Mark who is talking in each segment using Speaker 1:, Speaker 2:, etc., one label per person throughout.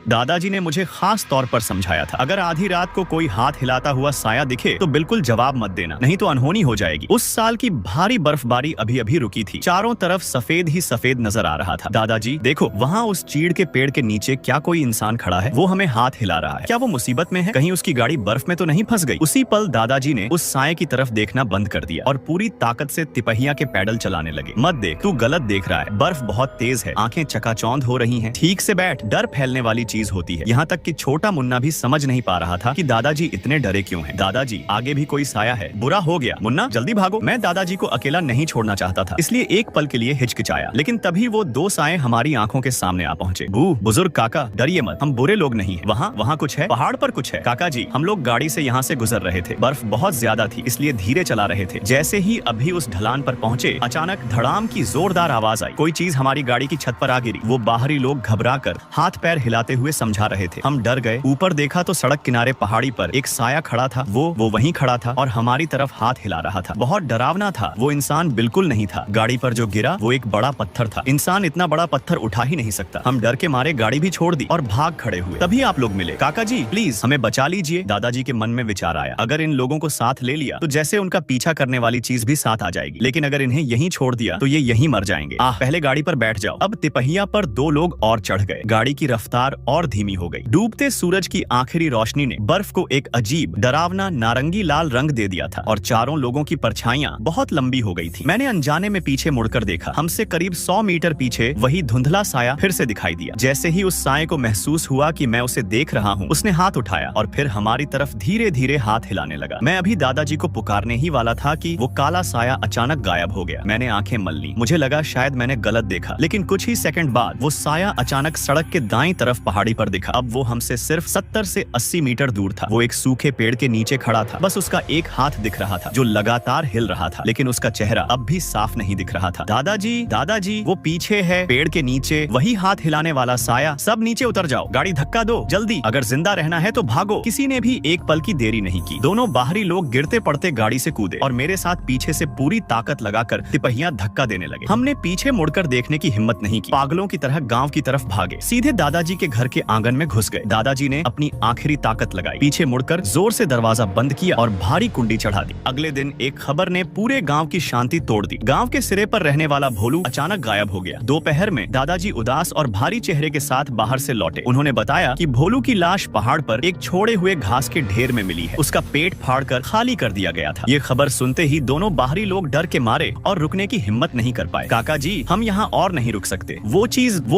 Speaker 1: दादाजी ने मुझे खास तौर पर समझाया था, अगर आधी रात को कोई हाथ हिलाता हुआ साया दिखे तो बिल्कुल जवाब मत देना, नहीं तो अनहोनी हो जाएगी। उस साल की भारी बर्फबारी अभी अभी रुकी थी। चारों तरफ सफेद ही सफेद नजर आ रहा था। दादाजी देखो, वहाँ उस चीड़ के पेड़ के नीचे क्या कोई इंसान खड़ा है? वो हमें हाथ हिला रहा है। क्या वो मुसीबत में है? कहीं उसकी गाड़ी बर्फ में तो नहीं फंस गई? उसी पल दादाजी ने उस साये की तरफ देखना बंद कर दिया और पूरी ताकत से तिपहिया के पैडल चलाने लगे। मत देख, तू गलत देख रहा है। बर्फ बहुत तेज है, आंखें चकाचौंध हो रही हैं। ठीक से बैठ, डर फैलने वाली चीज होती है। यहाँ तक कि छोटा मुन्ना भी समझ नहीं पा रहा था कि दादाजी इतने डरे क्यों हैं। दादाजी, आगे भी कोई साया है, बुरा हो गया। मुन्ना जल्दी भागो। मैं दादाजी को अकेला नहीं छोड़ना चाहता था, इसलिए एक पल के लिए हिचकिचाया, लेकिन तभी वो दो साए हमारी आंखों के सामने आ पहुंचे। बुजुर्ग काका, डरिए मत, हम बुरे लोग नहीं है। वहाँ कुछ है, पहाड़ पर कुछ है। काका जी, हम लोग गाड़ी से यहाँ से गुजर रहे थे। बर्फ बहुत ज्यादा थी, इसलिए धीरे चला रहे थे। जैसे ही अभी उस ढलान पर पहुँचे, अचानक धड़ाम की जोरदार आवाज आई। कोई चीज हमारी गाड़ी की छत पर आ गिरी। वो बाहरी लोग घबरा कर हाथ पैर हिलाते हुए समझा रहे थे। हम डर गए। ऊपर देखा तो सड़क किनारे पहाड़ी पर एक साया खड़ा था। वो वहीं खड़ा था और हमारी तरफ हाथ हिला रहा था। बहुत डरावना था। वो इंसान बिल्कुल नहीं था। गाड़ी पर जो गिरा वो एक बड़ा पत्थर था। इंसान इतना बड़ा पत्थर उठा ही नहीं सकता। हम डर के मारे गाड़ी भी छोड़ दी और भाग खड़े हुए। तभी आप लोग मिले। काका जी प्लीज हमें बचा लीजिए। दादाजी के मन में विचार आया, अगर इन लोगों को साथ ले लिया तो जैसे उनका पीछा करने वाली चीज भी साथ आ जाएगी, लेकिन अगर इन्हें यहीं छोड़ दिया तो ये यहीं मर जाएंगे। पहले गाड़ी पर बैठ जाओ। अब तिपहिया पर दो लोग और चढ़ गए। गाड़ी की रफ्तार और धीमी हो गई। डूबते सूरज की आखिरी रोशनी ने बर्फ को एक अजीब डरावना नारंगी लाल रंग दे दिया था और चारों लोगों की परछाइयां बहुत लंबी हो गई थी। मैंने अनजाने में पीछे मुड़कर देखा। हमसे करीब 100 मीटर पीछे वही धुंधला साया फिर से दिखाई दिया। जैसे ही उस साये को महसूस हुआ कि मैं उसे देख रहा हूँ, उसने हाथ उठाया और फिर हमारी तरफ धीरे धीरे हाथ हिलाने लगा। मैं अभी दादाजी को पुकारने ही वाला था कि वो काला साया अचानक गायब हो गया। मैंने आंखें मल ली। मुझे लगा शायद मैंने गलत देखा, लेकिन कुछ ही सेकंड बाद वो साया अचानक सड़क के दाईं तरफ पहाड़ी पर दिखा। अब वो हमसे सिर्फ 70 से 80 मीटर दूर था। वो एक सूखे पेड़ के नीचे खड़ा था। बस उसका एक हाथ दिख रहा था जो लगातार हिल रहा था, लेकिन उसका चेहरा अब भी साफ नहीं दिख रहा था। दादाजी वो पीछे है, पेड़ के नीचे, वही हाथ हिलाने वाला साया। सब नीचे उतर जाओ, गाड़ी धक्का दो जल्दी, अगर जिंदा रहना है तो भागो। किसी ने भी एक पल की देरी नहीं की। दोनों बाहरी लोग गिरते पड़ते गाड़ी से कूदे और मेरे साथ पीछे से पूरी ताकत लगाकर तिपहिया धक्का देने लगे। हमने पीछे मुड़कर देखने की हिम्मत नहीं की। पागलों की तरह गांव की तरफ भागे। सीधे दादाजी के घर के आंगन में घुस गए। दादाजी ने अपनी आखिरी ताकत लगाई, पीछे मुड़कर जोर से दरवाजा बंद किया और भारी कुंडी चढ़ा दी। अगले दिन एक खबर ने पूरे गांव की शांति तोड़ दी। गांव के सिरे पर रहने वाला भोलू अचानक गायब हो गया। दोपहर में दादाजी उदास और भारी चेहरे के साथ बाहर से लौटे। उन्होंने बताया कि भोलू की लाश पहाड़ पर एक छोड़े हुए घास के ढेर में मिली है। उसका पेट फाड़कर खाली कर दिया गया था। ये खबर सुनते ही दोनों बाहरी लोग डर के मारे और रुकने की हिम्मत नहीं कर पाए। काका जी, हम यहाँ और नहीं रुक सकते। वो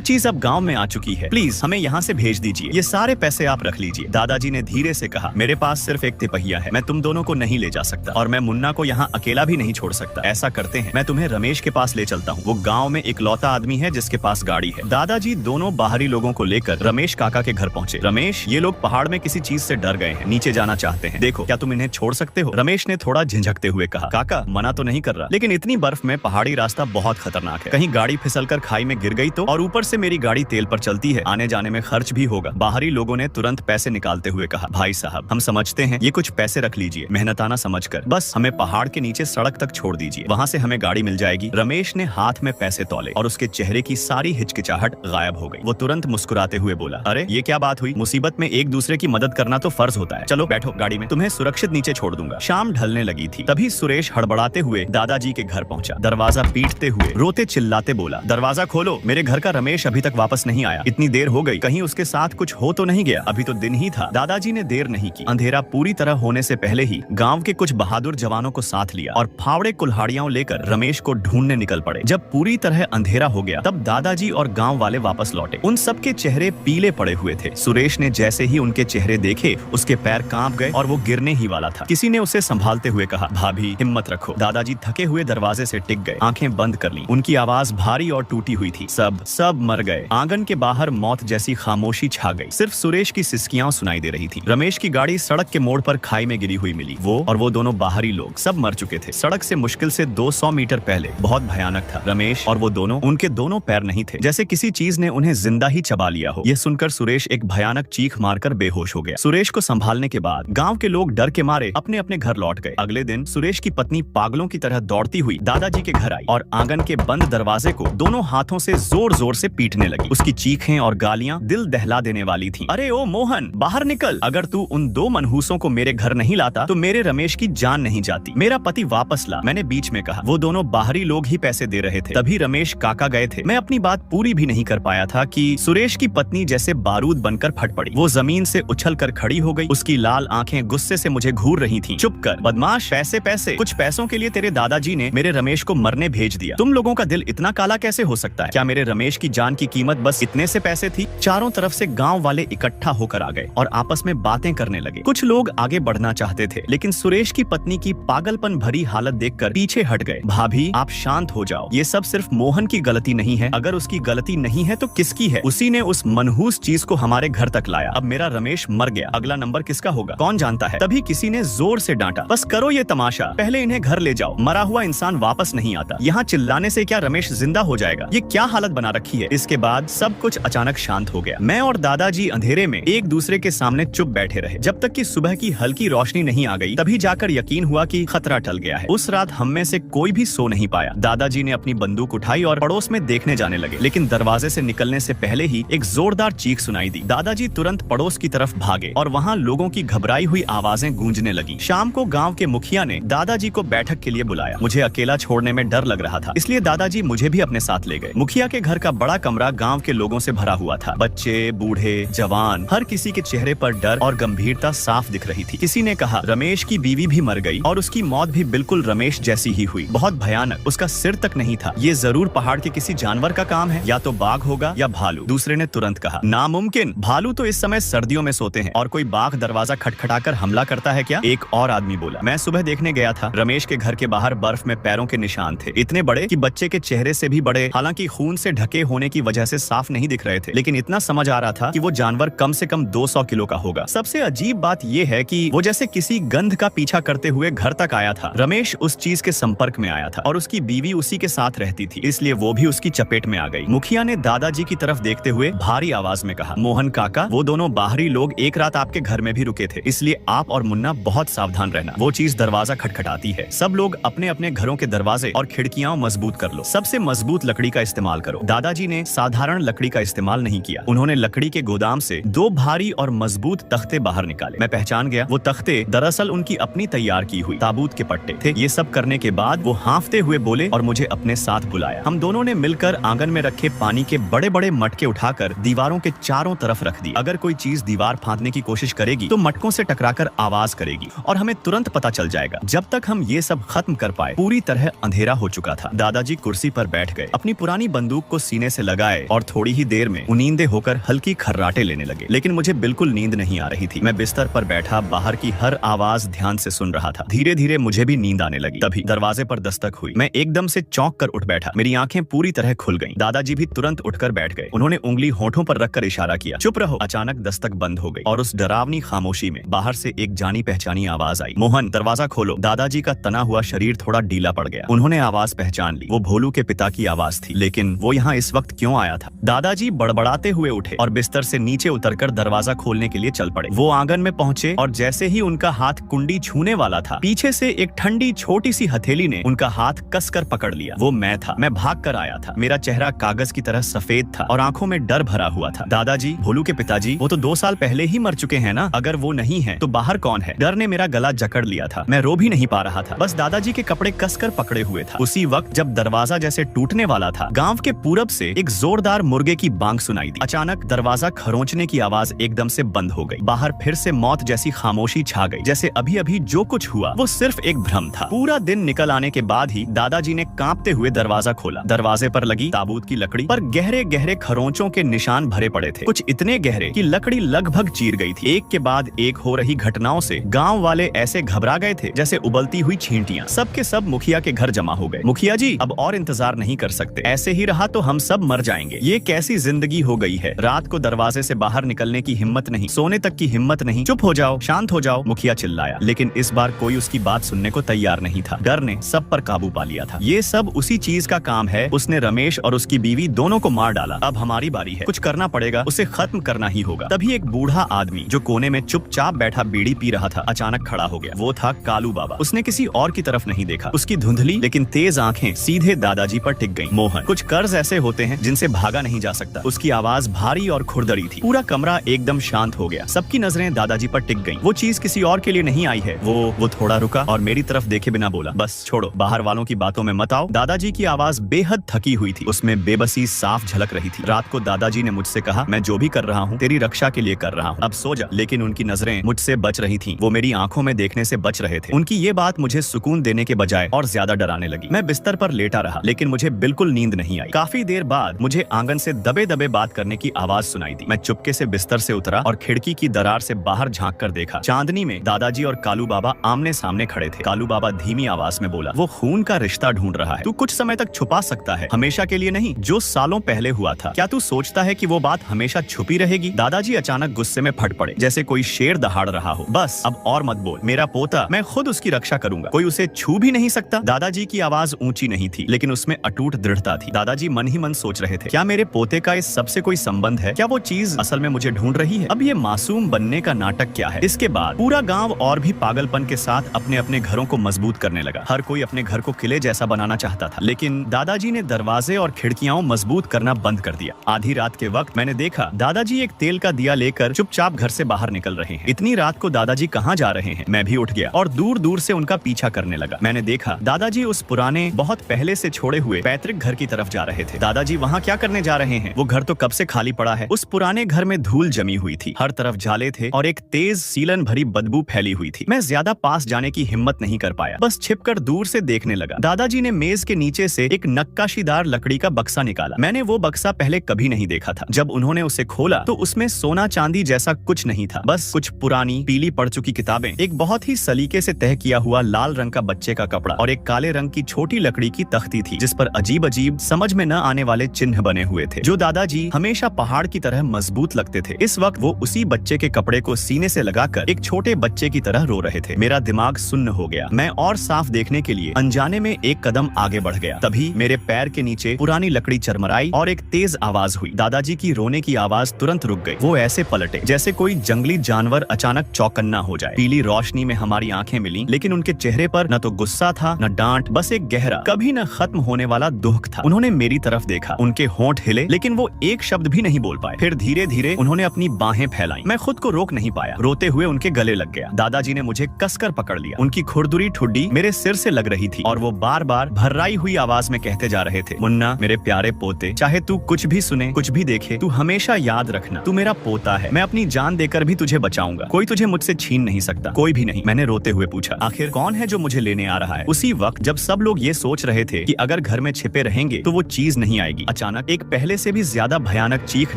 Speaker 1: चीज अब गांव में आ चुकी है। प्लीज हमें यहाँ से भेज दीजिए। ये सारे पैसे आप रख लीजिए। दादाजी ने धीरे से कहा, मेरे पास सिर्फ एक तिपहिया है। मैं तुम दोनों को नहीं ले जा सकता और मैं मुन्ना को यहाँ अकेला भी नहीं छोड़ सकता। ऐसा करते हैं, मैं तुम्हें रमेश के पास ले चलता हूँ। वो गाँव में इकलौता आदमी है जिसके पास गाड़ी है। दादाजी दोनों बाहरी लोगों को लेकर रमेश काका के घर पहुँचे। रमेश, ये लोग पहाड़ में किसी चीज से डर गए हैं, नीचे जाना चाहते हैं। देखो, क्या तुम इन्हें छोड़ सकते हो? रमेश ने थोड़ा झिझकते हुए कहा। काका, मना तो नहीं कर रहा, लेकिन इतनी बर्फ में पहाड़ी रास्ता बहुत खतरनाक है। कहीं गाड़ी फिसलकर खाई में गिर गई तो? और ऊपर से मेरी गाड़ी तेल पर चलती है, आने जाने में खर्च भी होगा। बाहरी लोगों ने तुरंत पैसे निकालते हुए कहा, भाई साहब, हम समझते हैं, ये कुछ पैसे रख लीजिए, मेहनताना समझकर। बस हमें पहाड़ के नीचे सड़क तक छोड़ दीजिए, वहाँ से हमें गाड़ी मिल जाएगी। रमेश ने हाथ में पैसे तौले और उसके चेहरे की सारी हिचकिचाहट गायब हो गई। वो तुरंत मुस्कुराते हुए बोला, अरे ये क्या बात हुई? मुसीबत में एक दूसरे की मदद करना तो फर्ज होता है। चलो बैठो गाड़ी में, तुम्हें सुरक्षित नीचे छोड़ दूंगा। शाम ढलने लगी थी। तभी सुरेश हड़बड़ाते हुए दादाजी के घर पहुंचा। दरवाजा पीटते हुए रोते चिल्लाते बोला, दरवाजा खोलो, मेरे घर का रमेश अभी तक वापस नहीं आया। इतनी देर हो गई, कहीं उसके साथ कुछ हो तो नहीं गया? अभी तो दिन ही था। दादाजी ने देर नहीं की। अंधेरा पूरी तरह होने से पहले ही गांव के कुछ बहादुर जवानों को साथ लिया और फावड़े कुल्हाड़ियां लेकर रमेश को ढूंढने निकल पड़े। जब पूरी तरह अंधेरा हो गया तब दादाजी और गांव वाले वापस लौटे। उन सबके चेहरे पीले पड़े हुए थे। सुरेश ने जैसे ही उनके चेहरे देखे, उसके पैर कांप गए और वो गिरने ही वाला था। किसी ने उसे संभालते हुए कहा, भाभी हिम्मत रखो। दादाजी थके हुए दरवाजे से टिक गए, आंखें बंद कर ली। उनकी आवाज भारी और टूटी हुई थी। सब मर गए। आंगन के बाहर मौत जैसी खामोशी छा गई। सिर्फ सुरेश की सिसकियां सुनाई दे रही थी। रमेश की गाड़ी सड़क के मोड़ पर खाई में गिरी हुई मिली। वो दोनों बाहरी लोग सब मर चुके थे। सड़क से मुश्किल से 200 मीटर पहले बहुत भयानक था। रमेश और वो दोनों, उनके दोनों पैर नहीं थे, जैसे किसी चीज ने उन्हें जिंदा ही चबा लिया हो। यह सुनकर सुरेश एक भयानक चीख मारकर बेहोश हो गया। सुरेश को संभालने के बाद गांव के लोग डर के मारे अपने अपने घर लौट गए। अगले दिन सुरेश की पत्नी पागलों की तरह दौड़ती हुई दादाजी के घर आई और आंगन के बंद दरवाजे को दोनों हाथों से जोर जोर से पीटने लगी। उसकी चीखें और गालियां दिल दहला देने वाली थी। अरे ओ मोहन, बाहर निकल, अगर तू उन 2 मनहूसों को मेरे घर नहीं लाता तो मेरे रमेश की जान नहीं जाती। मेरा पति वापस ला, मैंने बीच में कहा। वो दोनों बाहरी लोग ही पैसे दे रहे थे। तभी रमेश काका गए थे। मैं अपनी बात पूरी भी नहीं कर पाया था कि सुरेश की पत्नी जैसे बारूद बनकर फट पड़ी। वो जमीन से उछलकर खड़ी हो गई। उसकी लाल आंखें गुस्से से मुझे घूर रही थीं। चुप कर बदमाश, पैसे पैसे, कुछ पैसों के लिए तेरे दादाजी ने मेरे रमेश को मरने भेज दिया। तुम लोगों का दिल इतना काला कैसे हो सकता है? क्या मेरे रमेश की जान की कीमत बस इतने से पैसे थी? चारों तरफ से गांव वाले इकट्ठा होकर आ गए और आपस में बातें करने लगे। कुछ लोग आगे बढ़ना चाहते थे, लेकिन सुरेश की पत्नी की पागलपन भरी हालत देखकर पीछे हट गए। भाभी, आप शांत हो जाओ। ये सब सिर्फ मोहन की गलती नहीं है। अगर उसकी गलती नहीं है तो किसकी है? उसी ने उस मनहूस चीज को हमारे घर तक लाया। अब मेरा रमेश मर गया, अगला नंबर किसका होगा कौन जानता है? तभी किसी ने जोर से डांटा, बस करो ये तमाशा, पहले इन्हें घर ले जाओ। मरा हुआ इंसान वापस नहीं आता। यहाँ चिल्लाने से क्या रमेश जिंदा हो जाएगा? ये क्या हालत बना रखी है? इसके बाद सब कुछ अचानक शांत हो गया। मैं और दादाजी अंधेरे में एक दूसरे के सामने चुप बैठे रहे जब तक कि सुबह की हल्की रोशनी नहीं आ गई। तभी जाकर यकीन हुआ कि खतरा टल गया है। उस रात हम में से कोई भी सो नहीं पाया। दादाजी ने अपनी बंदूक उठाई और पड़ोस में देखने जाने लगे, लेकिन दरवाजे से निकलने से पहले ही एक जोरदार चीख सुनाई दी। दादाजी तुरंत पड़ोस की तरफ भागे और वहाँ लोगों की घबराई हुई आवाजें गूंजने लगी। शाम को गांव के मुखिया ने दादाजी को बैठक के लिए बुलाया। मुझे अकेला छोड़ने में डर लग रहा था, इसलिए दादाजी मुझे भी अपने साथ ले गए। मुखिया के घर का बड़ा कमरा गांव के लोगों से भरा हुआ था। बच्चे, बूढ़े, जवान, हर किसी के चेहरे पर डर और गंभीरता साफ दिख रही थी। किसी ने कहा, रमेश की बीवी भी मर गई और उसकी मौत भी बिल्कुल रमेश जैसी ही हुई। बहुत भयानक, उसका सिर तक नहीं था। ये जरूर पहाड़ के किसी जानवर का काम है, या तो बाघ होगा या भालू। दूसरे ने तुरंत कहा, नामुमकिन, भालू तो इस समय सर्दियों में सोते हैं और कोई बाघ दरवाजा खटखटाकर हमला करता है क्या? एक और आदमी बोला, मैं सुबह देखने गया था, रमेश के घर के बाहर बर्फ में पैरों के निशान थे, इतने बड़े कि बच्चे के चेहरे से भी बड़े। हालांकि खून से ढके होने की वजह से साफ नहीं दिख रहे थे, लेकिन इतना समझ आ रहा था कि वो जानवर कम से कम 200 किलो का होगा। सबसे अजीब बात ये है कि वो जैसे किसी गंध का पीछा करते हुए घर तक आया था। रमेश उस चीज के संपर्क में आया था और उसकी बीवी उसी के साथ रहती थी, इसलिए वो भी उसकी चपेट में आ गई। मुखिया ने दादाजी की तरफ देखते हुए भारी आवाज में कहा, मोहन काका, वो दोनों बाहरी लोग एक रात आपके घर में भी रुके थे, इसलिए आप और मुन्ना बहुत सावधान रहना। वो चीज दरवाजा खटखटाती है। सब लोग अपने अपने घरों के दरवाजे और खिड़कियां मजबूत कर लो। सबसे मजबूत लकड़ी का इस्तेमाल करो। दादाजी ने साधारण लकड़ी का इस्तेमाल नहीं किया। उन्होंने लकड़ी के गोदाम से 2 भारी और मजबूत तख्ते बाहर निकाले। मैं पहचान गया, वो तख्ते दरअसल उनकी अपनी तैयार की हुई ताबूत के पट्टे थे। ये सब करने के बाद वो हांफते हुए बोले और मुझे अपने साथ बुलाया। हम दोनों ने मिलकर आंगन में रखे पानी के बड़े बड़े मटके उठाकर दीवारों के चारों तरफ रख दी। अगर कोई चीज दीवार फांदने की कोशिश करेगी तो मटकों से टकराकर आवाज करेगी और हमें तुरंत पता चल जाएगा। जब तक हम ये सब खत्म कर पाए, पूरी तरह अंधेरा हो चुका था। दादाजी कुर्सी पर बैठ गए, अपनी पुरानी बंदूक को सीने से लगाए और थोड़ी ही देर में उनींदे होकर हल्की खर्राटे लेने लगे। लेकिन मुझे बिल्कुल नींद नहीं आ रही थी। मैं बिस्तर पर बैठा बाहर की हर आवाज ध्यान से सुन रहा था। धीरे धीरे मुझे भी नींद आने लगी। तभी दरवाजे पर दस्तक हुई। मैं एकदम से चौंक कर उठ बैठा। मेरी आंखें पूरी तरह खुल गईं। दादाजी भी तुरंत उठकर बैठ गए। उन्होंने उंगली होठों पर रखकर इशारा किया, चुप रहो। अचानक दस्तक बंद हो गई और उस डरावनी खामोशी में बाहर से एक जानी पहचानी आवाज आई, मोहन, दरवाजा खोलो। दादाजी का तना हुआ शरीर थोड़ा ढीला पड़ गया। उन्होंने आवाज पहचान ली। वो भोलू के पिता की आवाज थी। लेकिन वो यहाँ इस वक्त क्यों आया था? दादाजी बड़बड़ाते हुए उठे और बिस्तर से नीचे उतरकर दरवाजा खोलने के लिए चल पड़े। वो आंगन में पहुंचे और जैसे ही उनका हाथ कुंडी छूने वाला था, पीछे से एक ठंडी छोटी सी हथेली ने उनका हाथ कसकर पकड़ लिया। वो मैं था। मैं भाग कर आया था। मेरा चेहरा कागज की तरह सफेद था और आंखों में डर भरा हुआ था। दादाजी, भोलू के पिताजी, वो तो 2 साल पहले ही मर चुके हैं ना? अगर वो नहीं है तो बाहर कौन है? डर ने मेरा गला जकड़ लिया था। मैं रो भी नहीं पा रहा था, बस दादाजी के कपड़े कसकर पकड़े हुए था। उसी वक्त जब दरवाजा जैसे टूटने वाला था, गांव के पूरब से एक जोरदार मुर्गे की बांग सुनाई दी। अचानक दरवाजा खरोंचने की आवाज एकदम से बंद हो गई। बाहर फिर से मौत जैसी खामोशी छा गई, जैसे अभी अभी जो कुछ हुआ वो सिर्फ एक भ्रम था। पूरा दिन निकल आने के बाद ही दादाजी ने कांपते हुए दरवाजा खोला। दरवाजे पर लगी ताबूत की लकड़ी पर गहरे गहरे खरोंचों के निशान भरे पड़े थे, कुछ इतने गहरे कि लकड़ी लगभग चीर गई थी। एक के बाद एक हो रही घटनाओं से गांव वाले ऐसे घबरा गए थे जैसे उबलती हुई छींटियां। सब के सब मुखिया के घर जमा हो गए। मुखिया जी, अब और इंतजार नहीं कर सकते, ऐसे ही रहा तो हम सब मर जाएंगे। ये कैसी जिंदगी हो गई है? रात को दरवाजे से बाहर निकलने की हिम्मत नहीं, सोने तक की हिम्मत नहीं। चुप हो जाओ, शांत हो जाओ, मुखिया चिल्लाया। लेकिन इस बार कोई उसकी बात सुनने को तैयार नहीं था। डर ने सब पर काबू पा लिया था। ये सब उसी चीज का काम है। उसने रमेश और उसकी बीवी दोनों को मार डाला। अब हमारी बारी है, कुछ करना पड़ेगा, उसे खत्म करना ही होगा। तभी एक बूढ़ा आदमी जो कोने में चुपचाप बैठा बीड़ी पी रहा था, अचानक खड़ा हो गया। वो था कालू बाबा। उसने किसी और की तरफ नहीं देखा। उसकी धुंधली लेकिन तेज आंखें सीधे दादाजी पर टिक गईं। मोहन, कुछ कर्ज ऐसे होते हैं जिनसे भागा नहीं जा सकता। उसकी आवाज भारी और खुरदरी थी। पूरा कमरा एकदम शांत हो गया। सबकी नजरें दादाजी पर टिक गईं। वो चीज किसी और के लिए नहीं आई है। वो थोड़ा रुका और मेरी तरफ देखे बिना बोला, बस छोड़ो, बाहर वालों की बातों में मत आओ। दादाजी की आवाज बेहद थकी हुई थी, उसमें बेबसी साफ झलक रही थी। रात को दादाजी ने मुझसे कहा, मैं जो भी कर रहा हूँ तेरी रक्षा के लिए कर रहा हूँ, अब सो जा। लेकिन उनकी नजरें मुझसे बच रही थीं। वो मेरी आंखों में देखने से बच रहे थे। उनकी ये बात मुझे सुकून देने के बजाय और ज्यादा डराने लगी। मैं बिस्तर पर लेटा रहा, लेकिन मुझे बिल्कुल नींद नहीं आई। काफी देर बाद मुझे आंगन से दबे दबे बात करने की आवाज सुनाई दी। मैं चुपके से बिस्तर से उतरा और खिड़की की दरार से बाहर झांक कर देखा। चांदनी में दादाजी और कालू बाबा आमने सामने खड़े थे। कालू बाबा धीमी आवाज में बोला, वो खून का रिश्ता ढूंढ रहा है। तू कुछ समय तक छुपा सकता है, हमेशा के लिए नहीं, जो सालों पहले हुआ था। क्या तू सोचता है कि वो बात हमेशा छुपी रहेगी? दादाजी अचानक गुस्से में फट पड़े, जैसे कोई शेर दहाड़ रहा हो। बस अब और मत बोल, मेरा पोता, मैं खुद उसकी रक्षा करूंगा, कोई उसे छू भी नहीं सकता। दादाजी की आवाज ऊंची नहीं थी, लेकिन उसमें अटूट दृढ़ता थी। दादाजी मन ही मन सोच रहे थे, क्या मेरे पोते का इस सबसे कोई संबंध है? क्या वो चीज असल में मुझे ढूंढ रही है? अब ये मासूम बनने का नाटक क्या है? इसके बाद पूरा गांव और भी पागलपन के साथ अपने अपने घरों को मजबूत करने लगा। हर कोई अपने घर को किले जैसा बनाना चाहता था, लेकिन दादाजी ने दरवाजे और खिड़कियां मजबूत करना बंद कर दिया। आधी रात के वक्त मैंने देखा दादाजी एक तेल का दिया लेकर चुपचाप घर से बाहर निकल रहे हैं। इतनी रात को दादाजी कहाँ जा रहे हैं? मैं भी उठ गया और दूर दूर से उनका पीछा करने लगा। मैंने देखा दादाजी उस पुराने, बहुत पहले से छोड़े हुए पैतृक घर की तरफ जा रहे थे। दादाजी वहाँ क्या करने जा रहे हैं? वो घर तो कब से खाली पड़ा है। उस पुराने घर में धूल जमी हुई थी, हर तरफ जाले थे और एक तेज सीलन भरी बदबू फैली हुई थी। मैं ज्यादा पास जाने की हिम्मत नहीं कर पाया, बस छिपकर दूर से देखने लगा। दादाजी ने मेज के नीचे से एक नक्काशीदार लकड़ी का बक्सा निकाला। मैंने वो बक्सा पहले कभी नहीं देखा था। जब उन्होंने उसे खोला तो उसमें सोना चांदी जैसा कुछ नहीं था, बस कुछ पुरानी पीली पड़ चुकी किताबें, एक बहुत ही सलीके से तह किया हुआ लाल रंग का बच्चे का कपड़ा और एक काले रंग की छोटी लकड़ी की तख्ती थी, जिस पर अजीब अजीब समझ में न आने वाले चिन्ह बने हुए थे, जो दादाजी हमेशा पहाड़ की तरह मजबूत लगते थे। इस वक्त वो उसी बच्चे के कपड़े को सीने से लगाकर एक छोटे बच्चे की तरह रो रहे थे। मेरा दिमाग सुन्न हो गया। मैं और साफ देखने के लिए अनजाने में एक कदम आगे बढ़ गया। तभी मेरे पैर के नीचे पुरानी लकड़ी चरमराई और एक तेज आवाज हुई। दादाजी की रोने की आवाज तुरंत रुक गई। वो ऐसे पलटे जैसे कोई जंगली जानवर अचानक चौकन्ना हो जाए। पीली रोशनी में हमारी आंखें मिली, लेकिन उनके चेहरे पर न तो गुस्सा था, न डांट, बस एक गहरा, कभी न खत्म होने वाला दुख था। उन्होंने मेरी तरफ देखा, उनके होंठ हिले, लेकिन वो एक शब्द भी नहीं बोल पाए। फिर धीरे धीरे उन्होंने अपनी बाहें फैलाई। मैं खुद को रोक नहीं पाया, रोते हुए उनके गले लग गया। दादाजी ने मुझे कसकर पकड़ लिया। उनकी खुरदुरी ठुड्डी मेरे सिर से लग रही थी और वो बार बार भर्राई हुई आवाज में कहते जा रहे थे, मुन्ना मेरे प्यारे पोते, चाहे तू कुछ भी सुने, कुछ भी देखे, तू हमेशा याद रखना, तू मेरा पोता है। मैं अपनी जान देकर भी तुझे बचाऊंगा, कोई तुझे मुझसे छीन नहीं सकता, कोई भी नहीं। मैंने रोते हुए पूछा, आखिर कौन है जो मुझे लेने आ रहा है? उसी वक्त जब सब लोग ये सोच रहे थे कि अगर घर में छिपे रहेंगे तो वो चीज नहीं आएगी, अचानक एक पहले से भी ज्यादा भयानक चीख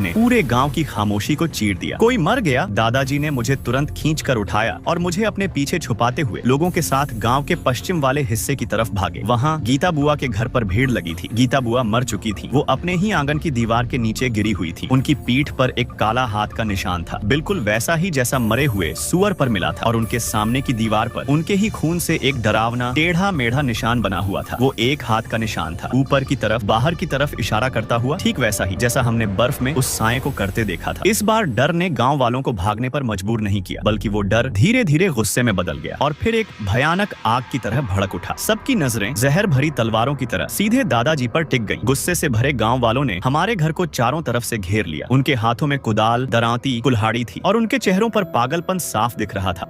Speaker 1: ने पूरे गांव की खामोशी को चीर दिया। कोई मर गया। दादाजी ने मुझे तुरंत खींच कर उठाया और मुझे अपने पीछे छुपाते हुए लोगों के साथ गांव के पश्चिम वाले हिस्से की तरफ भागे। वहाँ गीता बुआ के घर पर भीड़ लगी थी। गीता बुआ मर चुकी थी। वो अपने ही आंगन की दीवार के नीचे गिरी हुई थी। उनकी पीठ पर एक काला हाथ का निशान था, बिल्कुल वैसा ही जैसा मरे हुए सुअर पर मिला था, और उनके सामने की दीवार पर उनके ही खून से एक डरावना टेढ़ा मेढ़ा निशान बना हुआ था। वो एक हाथ का निशान था, ऊपर की तरफ, बाहर की तरफ इशारा करता हुआ, ठीक वैसा ही जैसा हमने बर्फ में उस साए को करते देखा था। इस बार डर ने गांव वालों को भागने पर मजबूर नहीं किया, बल्कि वो डर धीरे धीरे गुस्से में बदल गया और फिर एक भयानक आग की तरह भड़क उठा। सबकी नजरें जहर भरी तलवारों की तरह सीधे दादाजी पर टिक गईं। गुस्से से भरे गांव वालों ने हमारे घर को चारों तरफ से घेर लिया। उनके हाथों में कुदाल, दरांती, कुल्हाड़ी थी और उनके चेहरों पर पागलपन साफ दिख रहा था।